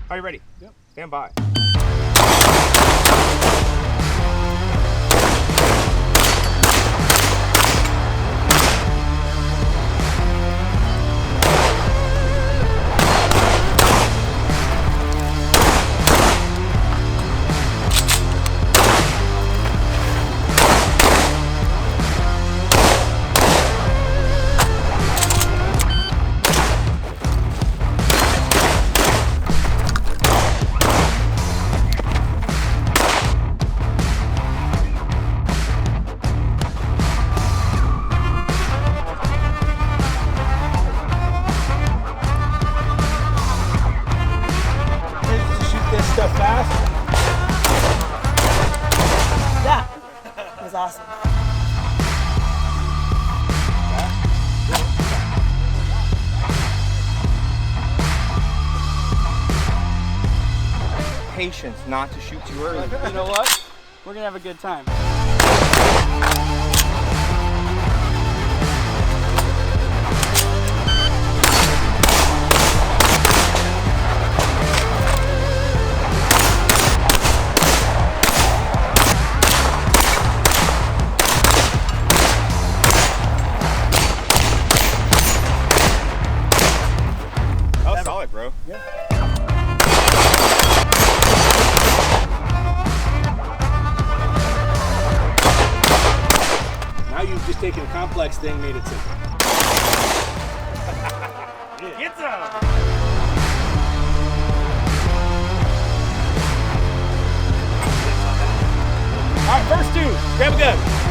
Are you ready? Yep. Stand by. Stuff fast. Yeah, it was awesome. Patience not to shoot too early. You know what? We're gonna have a good time. Solid, bro. Yeah. Now you've just taken a complex thing, made it simple. Get some! All right, first two. Grab a gun.